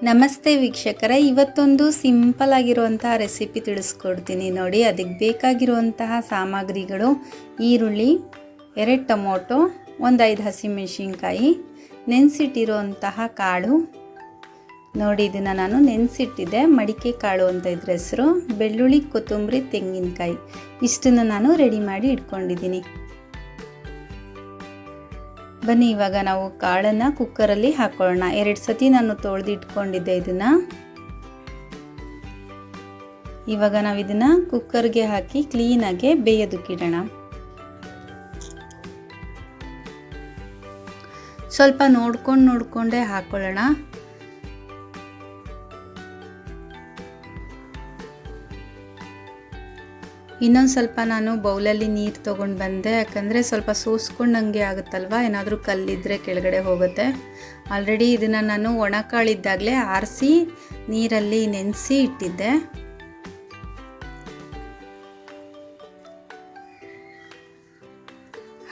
ನಮಸ್ತೆ ವೀಕ್ಷಕರೇ, ಇವತ್ತೊಂದು ಸಿಂಪಲ್ ಆಗಿರುವಂತಹ ರೆಸಿಪಿ ತಿಳಿಸ್ಕೊಡ್ತೀನಿ ನೋಡಿ. ಅದಕ್ಕೆ ಬೇಕಾಗಿರುವಂತಹ ಸಾಮಗ್ರಿಗಳು: ಈರುಳ್ಳಿ, 2 ಟೊಮೊಟೊ, 5 ಹಸಿಮೆಣಸಿನ್ಕಾಯಿ, ನೆನೆಸಿಟ್ಟಿರುವಂತಹ ಕಾಳು ನೋಡಿ. ಇದನ್ನು ನಾನು ನೆನೆಸಿಟ್ಟಿದ್ದೆ, ಮಡಿಕೆ ಕಾಳು ಅಂತ ಇದ್ರ ಹೆಸರು. ಬೆಳ್ಳುಳ್ಳಿ, ಕೊತ್ತಂಬರಿ, ತೆಂಗಿನಕಾಯಿ ಇಷ್ಟನ್ನು ನಾನು ರೆಡಿ ಮಾಡಿ ಇಟ್ಕೊಂಡಿದ್ದೀನಿ. ಬನ್ನಿ ಇವಾಗ ನಾವು ಕಾಳನ್ನು ಕುಕ್ಕರಲ್ಲಿ ಹಾಕೊಳ್ಳೋಣ. 2 ಸತಿ ನಾನು ತೊಳೆದು ಇಟ್ಕೊಂಡಿದ್ದೆ ಇದನ್ನು. ಇವಾಗ ನಾವು ಇದನ್ನು ಕುಕ್ಕರ್ಗೆ ಹಾಕಿ ಕ್ಲೀನಾಗಿ ಬೇಯೋದಕ್ಕಿಡೋಣ. ಸ್ವಲ್ಪ ನೋಡ್ಕೊಂಡೇ ಹಾಕೊಳ್ಳೋಣ. ಇನ್ನೊಂದು ಸ್ವಲ್ಪ ನಾನು ಬೌಲಲ್ಲಿ ನೀರು ತೊಗೊಂಡು ಬಂದೆ, ಯಾಕಂದರೆ ಸ್ವಲ್ಪ ಸೋಸ್ಕೊಂಡಂಗೆ ಆಗುತ್ತಲ್ವ, ಏನಾದರೂ ಕಲ್ಲಿದ್ದರೆ ಕೆಳಗಡೆ ಹೋಗುತ್ತೆ. ಆಲ್ರೆಡಿ ಇದನ್ನು ನಾನು ಒಣಕಾಳಿದ್ದಾಗಲೇ ಆರಿಸಿ ನೀರಲ್ಲಿ ನೆನೆಸಿ ಇಟ್ಟಿದ್ದೆ.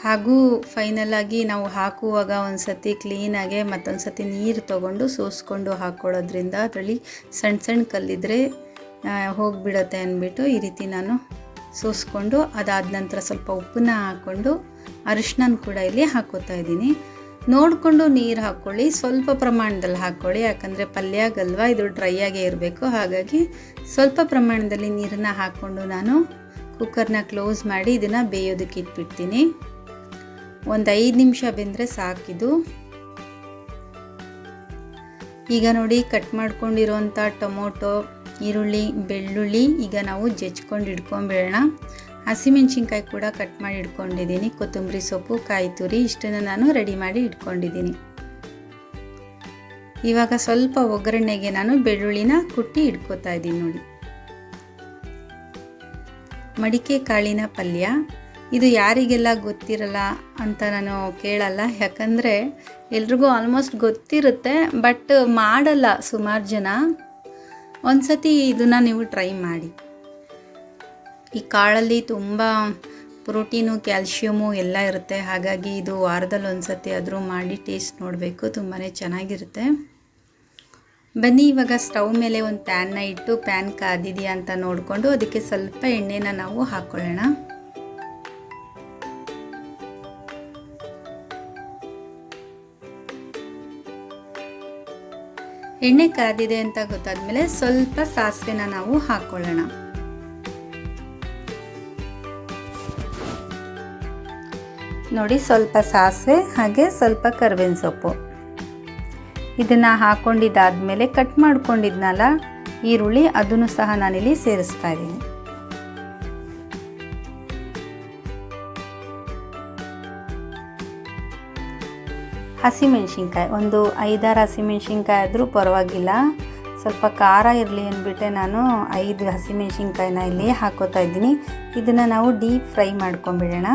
ಹಾಗೂ ಫೈನಲಾಗಿ ನಾವು ಹಾಕುವಾಗ ಒಂದು ಸತಿ ಕ್ಲೀನಾಗೆ ಮತ್ತೊಂದು ಸತಿ ನೀರು ತೊಗೊಂಡು ಸೋಸ್ಕೊಂಡು ಹಾಕ್ಕೊಳ್ಳೋದ್ರಿಂದ ಅದರಲ್ಲಿ ಸಣ್ಣ ಕಲ್ಲಿದ್ದರೆ ಹೋಗಿಬಿಡುತ್ತೆ ಅಂದ್ಬಿಟ್ಟು ಈ ರೀತಿ ನಾನು ಸೋಸ್ಕೊಂಡು, ಅದಾದ ನಂತರ ಸ್ವಲ್ಪ ಉಪ್ಪನ್ನ ಹಾಕ್ಕೊಂಡು ಅರಿಶಿನ ಕೂಡ ಇಲ್ಲಿ ಹಾಕೋತಾ ಇದ್ದೀನಿ. ನೋಡಿಕೊಂಡು ನೀರು ಹಾಕ್ಕೊಳ್ಳಿ, ಸ್ವಲ್ಪ ಪ್ರಮಾಣದಲ್ಲಿ ಹಾಕ್ಕೊಳ್ಳಿ, ಯಾಕಂದರೆ ಪಲ್ಯ ಆಗಲ್ವ, ಇದು ಡ್ರೈ ಆಗೇ ಇರಬೇಕು. ಹಾಗಾಗಿ ಸ್ವಲ್ಪ ಪ್ರಮಾಣದಲ್ಲಿ ನೀರನ್ನು ಹಾಕ್ಕೊಂಡು ನಾನು ಕುಕ್ಕರ್ನ ಕ್ಲೋಸ್ ಮಾಡಿ ಇದನ್ನು ಬೇಯೋದಕ್ಕೆ ಇಟ್ಬಿಡ್ತೀನಿ. ಒಂದು 5 ನಿಮಿಷ ಬೆಂದರೆ ಸಾಕಿದು. ಈಗ ನೋಡಿ, ಕಟ್ ಮಾಡ್ಕೊಂಡಿರೋಂಥ ಟೊಮೊಟೊ, ಈರುಳ್ಳಿ, ಬೆಳ್ಳುಳ್ಳಿ ಈಗ ನಾವು ಜಜ್ಕೊಂಡು ಇಟ್ಕೊಂಡ್ಬಿಡೋಣ. ಹಸಿಮೆಣ್ಸಿನ್ಕಾಯಿ ಕೂಡ ಕಟ್ ಮಾಡಿ ಇಟ್ಕೊಂಡಿದ್ದೀನಿ. ಕೊತ್ತಂಬರಿ ಸೊಪ್ಪು, ಕಾಯಿ ತುರಿ ಇಷ್ಟನ್ನು ನಾನು ರೆಡಿ ಮಾಡಿ ಇಟ್ಕೊಂಡಿದ್ದೀನಿ. ಇವಾಗ ಸ್ವಲ್ಪ ಒಗ್ಗರಣೆಗೆ ನಾನು ಬೆಳ್ಳುಳ್ಳಿನ ಕುಟ್ಟಿ ಇಟ್ಕೋತಾ ಇದ್ದೀನಿ ನೋಡಿ. ಮಡಿಕೆ ಕಾಳಿನ ಪಲ್ಯ ಇದು ಯಾರಿಗೆಲ್ಲ ಗೊತ್ತಿರಲ್ಲ ಅಂತ ನಾನು ಕೇಳಲ್ಲ, ಯಾಕಂದರೆ ಎಲ್ರಿಗೂ ಆಲ್ಮೋಸ್ಟ್ ಗೊತ್ತಿರುತ್ತೆ, ಬಟ್ ಮಾಡಲ್ಲ ಸುಮಾರು ಜನ. ಒಂದು ಸತಿ ಇದನ್ನು ನೀವು ಟ್ರೈ ಮಾಡಿ. ಈ ಕಾಳಲ್ಲಿ ತುಂಬ ಪ್ರೋಟೀನು, ಕ್ಯಾಲ್ಶಿಯಮು ಎಲ್ಲ ಇರುತ್ತೆ. ಹಾಗಾಗಿ ಇದು ವಾರದಲ್ಲಿ ಒಂದು ಸತಿ ಆದರೂ ಮಾಡಿ ಟೇಸ್ಟ್ ನೋಡಬೇಕು, ತುಂಬಾ ಚೆನ್ನಾಗಿರುತ್ತೆ. ಬನ್ನಿ ಇವಾಗ ಸ್ಟವ್ ಮೇಲೆ ಒಂದು ಪ್ಯಾನ್ನ ಇಟ್ಟು, ಪ್ಯಾನ್ ಕಾದಿದೆಯಾ ಅಂತ ನೋಡಿಕೊಂಡು ಅದಕ್ಕೆ ಸ್ವಲ್ಪ ಎಣ್ಣೆನ ನಾವು ಹಾಕ್ಕೊಳ್ಳೋಣ. ಎಣ್ಣೆ ಕಾದಿದೆ ಅಂತ ಗೊತ್ತಾದ್ಮೇಲೆ ಸ್ವಲ್ಪ ಸಾಸಿವೆನ ನಾವು ಹಾಕೊಳ್ಳೋಣ. ನೋಡಿ, ಸ್ವಲ್ಪ ಸಾಸಿವೆ ಹಾಗೆ ಸ್ವಲ್ಪ ಕರಿಬೇವಿನ ಸೊಪ್ಪು ಇದನ್ನು ಹಾಕೊಂಡಿದ್ದಾದ್ಮೇಲೆ ಕಟ್ ಮಾಡ್ಕೊಂಡಿದ್ನಲ್ಲ ಈರುಳ್ಳಿ, ಅದನ್ನು ಸಹ ನಾನಿಲ್ಲಿ ಸೇರಿಸ್ತಾ ಇದ್ದೀನಿ. ಹಸಿಮೆಣ್ಸಿನ್ಕಾಯಿ ಒಂದು 5-6 ಹಸಿಮೆಣ್ಸಿನ್ಕಾಯಿ ಆದರೂ ಪರವಾಗಿಲ್ಲ, ಸ್ವಲ್ಪ ಖಾರ ಇರಲಿ ಅಂದ್ಬಿಟ್ಟೆ ನಾನು 5 ಹಸಿಮೆಣ್ಸಿನ್ಕಾಯಿನ ಇಲ್ಲಿ ಹಾಕೋತಾ ಇದ್ದೀನಿ. ಇದನ್ನು ನಾವು ಡೀಪ್ ಫ್ರೈ ಮಾಡ್ಕೊಂಬಿಡೋಣ.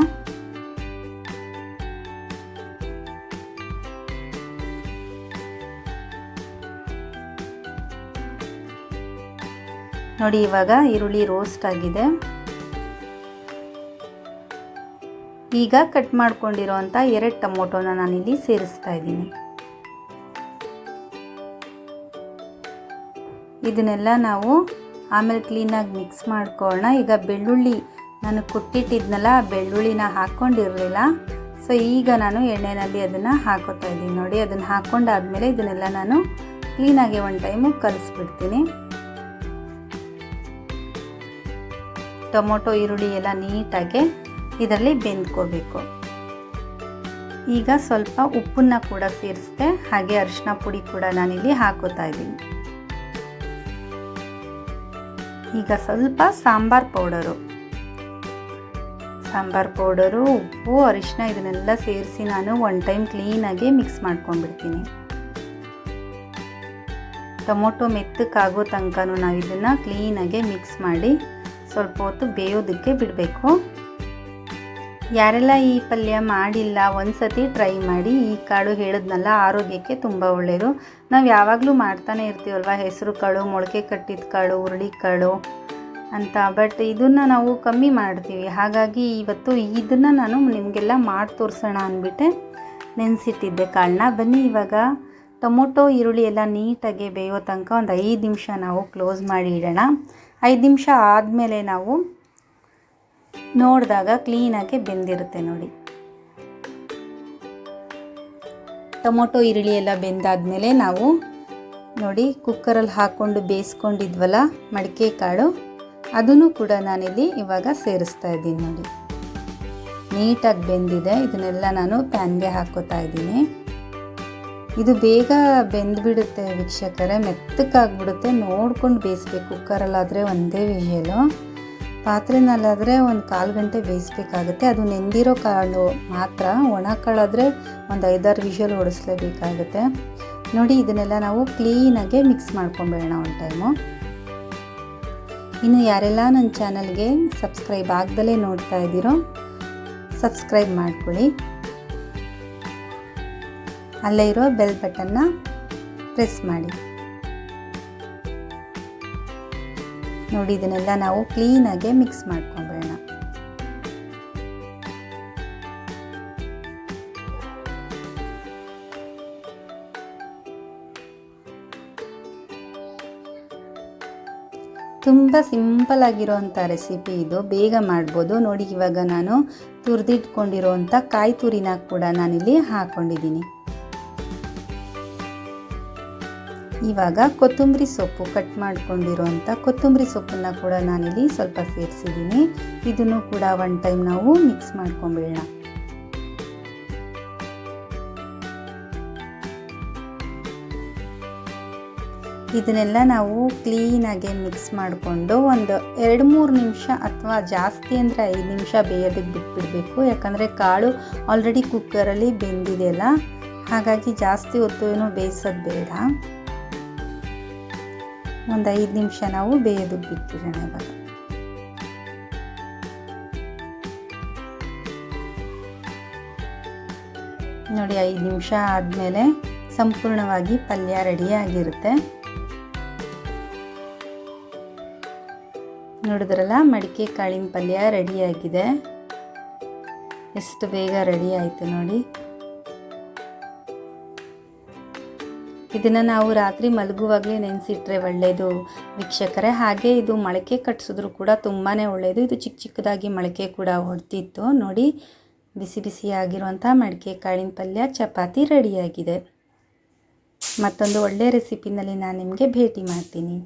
ನೋಡಿ, ಇವಾಗ ಈರುಳ್ಳಿ ರೋಸ್ಟ್ ಆಗಿದೆ. ಈಗ ಕಟ್ ಮಾಡ್ಕೊಂಡಿರೋಂಥ 2 ಟೊಮೊಟೊನ ನಾನಿಲ್ಲಿ ಸೇರಿಸ್ತಾ ಇದ್ದೀನಿ. ಇದನ್ನೆಲ್ಲ ನಾವು ಆಮೇಲೆ ಕ್ಲೀನಾಗಿ ಮಿಕ್ಸ್ ಮಾಡ್ಕೊಳ್ಳೋಣ. ಈಗ ಬೆಳ್ಳುಳ್ಳಿ ನಾನು ಕುಟ್ಟಿಟ್ಟಿದ್ನಲ್ಲ, ಬೆಳ್ಳುಳ್ಳಿನ ಹಾಕ್ಕೊಂಡಿರಲಿಲ್ಲ. ಸೊ ಈಗ ನಾನು ಎಣ್ಣೆಯಲ್ಲಿ ಅದನ್ನು ಹಾಕೋತಾ ಇದ್ದೀನಿ ನೋಡಿ. ಅದನ್ನು ಹಾಕ್ಕೊಂಡಾದ್ಮೇಲೆ ಇದನ್ನೆಲ್ಲ ನಾನು ಕ್ಲೀನಾಗಿ ಒಂದು ಟೈಮು ಕಲಿಸ್ಬಿಡ್ತೀನಿ. ಟೊಮೊಟೊ, ಈರುಳ್ಳಿ ಎಲ್ಲ ನೀಟಾಗಿ ಇದರಲ್ಲಿ ಬೆಂದ್ಕೋಬೇಕು. ಈಗ ಸ್ವಲ್ಪ ಉಪ್ಪನ್ನ ಕೂಡ ಸೇರಿಸ್ದೆ, ಹಾಗೆ ಅರಿಶಿನ ಪುಡಿ ಕೂಡ ನಾನಿಲ್ಲಿ ಹಾಕೋತಾ ಇದ್ದೀನಿ. ಈಗ ಸ್ವಲ್ಪ ಸಾಂಬಾರ್ ಪೌಡರು, ಉಪ್ಪು, ಅರಿಶಿನ ಇದನ್ನೆಲ್ಲ ಸೇರಿಸಿ ನಾನು ಒಂದು ಟೈಮ್ ಕ್ಲೀನಾಗಿ ಮಿಕ್ಸ್ ಮಾಡ್ಕೊಂಡ್ಬಿಡ್ತೀನಿ. ಟೊಮೊಟೊ ಮೆತ್ತಕ್ಕಾಗೋ ತನಕನೂ ನಾವು ಇದನ್ನು ಕ್ಲೀನಾಗಿ ಮಿಕ್ಸ್ ಮಾಡಿ ಸ್ವಲ್ಪ ಹೊತ್ತು ಬೇಯೋದಕ್ಕೆ ಬಿಡಬೇಕು. ಯಾರೆಲ್ಲ ಈ ಪಲ್ಯ ಮಾಡಿಲ್ಲ ಒಂದು ಸತಿ ಟ್ರೈ ಮಾಡಿ. ಈ ಕಾಳು ಹೇಳಿದ್ನಲ್ಲ, ಆರೋಗ್ಯಕ್ಕೆ ತುಂಬ ಒಳ್ಳೆಯದು. ನಾವು ಯಾವಾಗಲೂ ಮಾಡ್ತಾನೆ ಇರ್ತೀವಲ್ವ, ಹೆಸರು ಕಾಳು, ಮೊಳಕೆ ಕಟ್ಟಿದ ಕಾಳು, ಹುರುಳಿ ಕಾಳು ಅಂತ. ಬಟ್ ಇದನ್ನು ನಾವು ಕಮ್ಮಿ ಮಾಡ್ತೀವಿ. ಹಾಗಾಗಿ ಇವತ್ತು ಇದನ್ನು ನಾನು ನಿಮಗೆಲ್ಲ ಮಾಡಿ ತೋರಿಸೋಣ ಅಂದ್ಬಿಟ್ಟೆ ನೆನೆಸಿಟ್ಟಿದ್ದೆ ಕಾಳನ್ನ. ಬನ್ನಿ ಇವಾಗ ಟೊಮೊಟೊ ಈರುಳ್ಳಿ ಎಲ್ಲ ನೀಟಾಗಿ ಬೇಯೋ ತನಕ ಒಂದು 5 ನಿಮಿಷ ನಾವು ಕ್ಲೋಸ್ ಮಾಡಿ ಇಡೋಣ. 5 ನಿಮಿಷ ಆದಮೇಲೆ ನಾವು ನೋಡಿದಾಗ ಕ್ಲೀನಾಗಿ ಬೆಂದಿರುತ್ತೆ ನೋಡಿ. ಟೊಮೊಟೊ ಈರುಳ್ಳಿ ಎಲ್ಲ ಬೆಂದಾದಮೇಲೆ ನಾವು ನೋಡಿ ಕುಕ್ಕರಲ್ಲಿ ಹಾಕ್ಕೊಂಡು ಬೇಯಿಸ್ಕೊಂಡಿದ್ವಲ್ಲ ಮಡಿಕೆ ಕಾಳು, ಅದನ್ನು ಕೂಡ ನಾನಿಲ್ಲಿ ಇವಾಗ ಸೇರಿಸ್ತಾ ಇದ್ದೀನಿ ನೋಡಿ. ನೀಟಾಗಿ ಬೆಂದಿದೆ. ಇದನ್ನೆಲ್ಲ ನಾನು ಪ್ಯಾನ್ಗೆ ಹಾಕೋತಾ ಇದ್ದೀನಿ. ಇದು ಬೇಗ ಬೆಂದುಬಿಡುತ್ತೆ ವೀಕ್ಷಕರೇ, ಮೆತ್ತಕ್ಕಾಗ್ಬಿಡುತ್ತೆ. ನೋಡ್ಕೊಂಡು ಬೇಯಿಸ್ಬೇಕು. ಕುಕ್ಕರಲ್ಲಾದರೆ ಒಂದೇ ವಿಷಲು, ಪಾತ್ರೆನಲ್ಲಾದರೆ ಒಂದು 1/4 ಗಂಟೆ ಬೇಯಿಸ್ಬೇಕಾಗುತ್ತೆ. ಅದು ನೆಂದಿರೋ ಕಾಳು ಮಾತ್ರ. ಒಣ ಕಾಳಾದರೆ ಒಂದು 5-6 ವಿಷಲ್ ಹೊಡಿಸ್ಲೇಬೇಕಾಗುತ್ತೆ ನೋಡಿ. ಇದನ್ನೆಲ್ಲ ನಾವು ಕ್ಲೀನಾಗೆ ಮಿಕ್ಸ್ ಮಾಡ್ಕೊಂಬೇಡೋಣ ಒಂದು ಟೈಮು. ಇನ್ನು ಯಾರೆಲ್ಲ ನನ್ನ ಚಾನಲ್ಗೆ ಸಬ್ಸ್ಕ್ರೈಬ್ ಆಗ್ದಲೇ ನೋಡ್ತಾ ಇದ್ದೀರೋ ಸಬ್ಸ್ಕ್ರೈಬ್ ಮಾಡ್ಕೊಳ್ಳಿ. ಅಲ್ಲೇ ಇರೋ ಬೆಲ್ ಬಟನ್ನ ಪ್ರೆಸ್ ಮಾಡಿ ನೋಡಿ. ಇದನ್ನೆಲ್ಲ ನಾವು ಕ್ಲೀನಾಗೆ ಮಿಕ್ಸ್ ಮಾಡ್ಕೊಂಬೇಡ. ತುಂಬ ಸಿಂಪಲ್ ಆಗಿರೋವಂಥ ರೆಸಿಪಿ ಇದು, ಬೇಗ ಮಾಡ್ಬೋದು ನೋಡಿ. ಇವಾಗ ನಾನು ತುರಿದಿಟ್ಕೊಂಡಿರೋವಂಥ ಕಾಯಿ ತುರಿನ ಕೂಡ ನಾನಿಲ್ಲಿ ಹಾಕ್ಕೊಂಡಿದ್ದೀನಿ. ಇವಾಗ ಕೊತ್ತಂಬರಿ ಸೊಪ್ಪು, ಕಟ್ ಮಾಡ್ಕೊಂಡಿರೋವಂಥ ಕೊತ್ತಂಬರಿ ಸೊಪ್ಪನ್ನು ಕೂಡ ನಾನಿಲ್ಲಿ ಸ್ವಲ್ಪ ಸೇರಿಸಿದ್ದೀನಿ. ಇದನ್ನು ಕೂಡ ಒಂದು ಟೈಮ್ ನಾವು ಮಿಕ್ಸ್ ಮಾಡ್ಕೊಂಬಿಡೋಣ. ಇದನ್ನೆಲ್ಲ ನಾವು ಕ್ಲೀನಾಗಿ ಮಿಕ್ಸ್ ಮಾಡಿಕೊಂಡು ಒಂದು 2-3 ನಿಮಿಷ ಅಥವಾ ಜಾಸ್ತಿ ಅಂದರೆ 5 ನಿಮಿಷ ಬೇಯೋದಕ್ಕೆ ಬಿಟ್ಬಿಡಬೇಕು. ಯಾಕಂದರೆ ಕಾಳು ಆಲ್ರೆಡಿ ಕುಕ್ಕರಲ್ಲಿ ಬೆಂದಿದೆಯಲ್ಲ, ಹಾಗಾಗಿ ಜಾಸ್ತಿ ಹೊತ್ತು ಏನೂ ಬೇಯಿಸೋದು ಬೇಡ. ಒಂದು 5 ನಿಮಿಷ ನಾವು ಬೇಯೋದಕ್ಕೆ ಬಿಟ್ಬಿಡೋಣ. ಇವಾಗ ನೋಡಿ 5 ನಿಮಿಷ ಆದಮೇಲೆ ಸಂಪೂರ್ಣವಾಗಿ ಪಲ್ಯ ರೆಡಿಯಾಗಿರುತ್ತೆ. ನೋಡಿದ್ರಲ್ಲ, ಮಡಿಕೆ ಕಾಳಿನ ಪಲ್ಯ ರೆಡಿಯಾಗಿದೆ. ಎಷ್ಟು ಬೇಗ ರೆಡಿ ಆಯಿತು ನೋಡಿ. ಇದನ್ನು ನಾವು ರಾತ್ರಿ ಮಲಗುವಾಗಲೇ ನೆನೆಸಿಟ್ರೆ ಒಳ್ಳೆಯದು ವೀಕ್ಷಕರೇ. ಹಾಗೆ ಇದು ಮೊಳಕೆ ಕಟ್ಟಿಸಿದ್ರು ಕೂಡ ತುಂಬಾ ಒಳ್ಳೆಯದು. ಇದು ಚಿಕ್ಕ ಚಿಕ್ಕದಾಗಿ ಮೊಳಕೆ ಕೂಡ ಹೊಡೆದಿತ್ತು ನೋಡಿ. ಬಿಸಿ ಬಿಸಿಯಾಗಿರುವಂಥ ಮಡಿಕೆ ಕಾಳಿನ ಪಲ್ಯ ಚಪಾತಿ ರೆಡಿಯಾಗಿದೆ. ಮತ್ತೊಂದು ಒಳ್ಳೆಯ ರೆಸಿಪಿನಲ್ಲಿ ನಾನು ನಿಮಗೆ ಭೇಟಿ ಮಾಡ್ತೀನಿ.